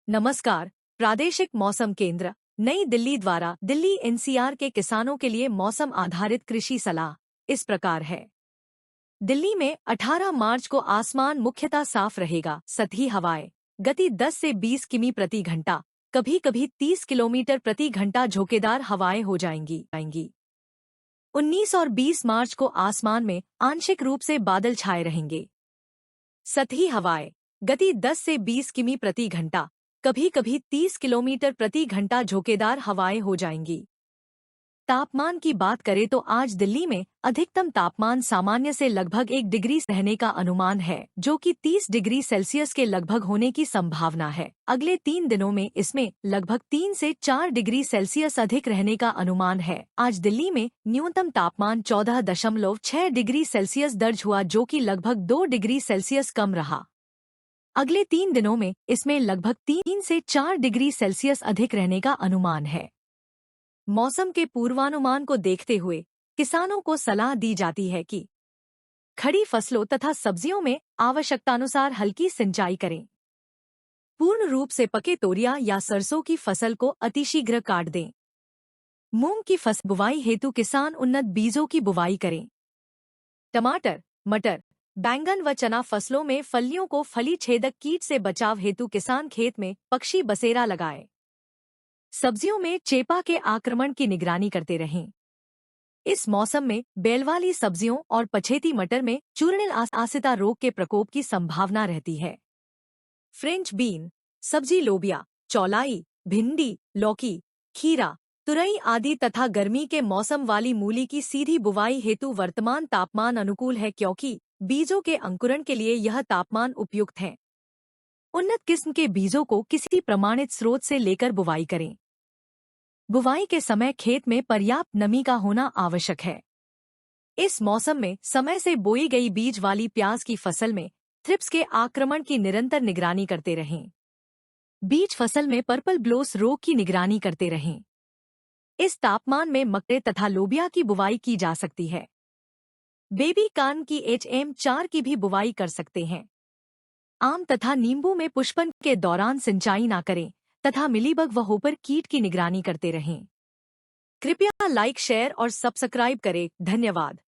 नमस्कार। प्रादेशिक मौसम केंद्र नई दिल्ली द्वारा दिल्ली एनसीआर के किसानों के लिए मौसम आधारित कृषि सलाह इस प्रकार है। दिल्ली में 18 मार्च को आसमान मुख्यतः साफ रहेगा। सतही हवाएं गति 10 से 20 किमी प्रति घंटा, कभी कभी 30 किलोमीटर प्रति घंटा झोंकेदार हवाएं हो जाएंगी। 19 और 20 मार्च को आसमान में आंशिक रूप से बादल छाए रहेंगे। सतही हवाएं गति 10 से 20 किमी प्रति घंटा, कभी कभी 30 किलोमीटर प्रति घंटा झोंकेदार हवाएं हो जाएंगी। तापमान की बात करें तो आज दिल्ली में अधिकतम तापमान सामान्य से लगभग 1 डिग्री रहने का अनुमान है, जो कि 30 डिग्री सेल्सियस के लगभग होने की संभावना है। अगले 3 दिनों में इसमें लगभग 3 से 4 डिग्री सेल्सियस अधिक रहने का अनुमान है। आज दिल्ली में न्यूनतम तापमान 14.6 डिग्री सेल्सियस दर्ज हुआ, जो कि लगभग 2 डिग्री सेल्सियस कम रहा। अगले 3 दिनों में इसमें लगभग 3 से 4 डिग्री सेल्सियस अधिक रहने का अनुमान है। मौसम के पूर्वानुमान को देखते हुए किसानों को सलाह दी जाती है कि खड़ी फसलों तथा सब्जियों में आवश्यकतानुसार हल्की सिंचाई करें। पूर्ण रूप से पके तोरिया या सरसों की फसल को अतिशीघ्र काट दें। मूंग की फसल बुवाई हेतु किसान उन्नत बीजों की बुवाई करें। टमाटर, मटर, बैंगन व चना फसलों में फलियों को फली छेदक कीट से बचाव हेतु किसान खेत में पक्षी बसेरा लगाए। सब्जियों में चेपा के आक्रमण की निगरानी करते रहें। इस मौसम में बेल वाली सब्जियों और पछेती मटर में चूर्णिल आसिता रोग के प्रकोप की संभावना रहती है। फ्रेंच बीन, सब्जी लोबिया, चौलाई, भिंडी, लौकी, खीरा, तुरई आदि तथा गर्मी के मौसम वाली मूली की सीधी बुवाई हेतु वर्तमान तापमान अनुकूल है, क्योंकि बीजों के अंकुरण के लिए यह तापमान उपयुक्त है। उन्नत किस्म के बीजों को किसी प्रमाणित स्रोत से लेकर बुवाई करें। बुवाई के समय खेत में पर्याप्त नमी का होना आवश्यक है। इस मौसम में समय से बोई गई बीज वाली प्याज की फसल में थ्रिप्स के आक्रमण की निरंतर निगरानी करते रहें। बीज फसल में पर्पल ब्लोस रोग की निगरानी करते रहें। इस तापमान में मक्के तथा लोबिया की बुवाई की जा सकती है। बेबी कॉर्न की HM4 की भी बुवाई कर सकते हैं। आम तथा नींबू में पुष्पन के दौरान सिंचाई ना करें तथा मिलीबग व होपर कीट की निगरानी करते रहें। कृपया लाइक, शेयर और सब्सक्राइब करें। धन्यवाद।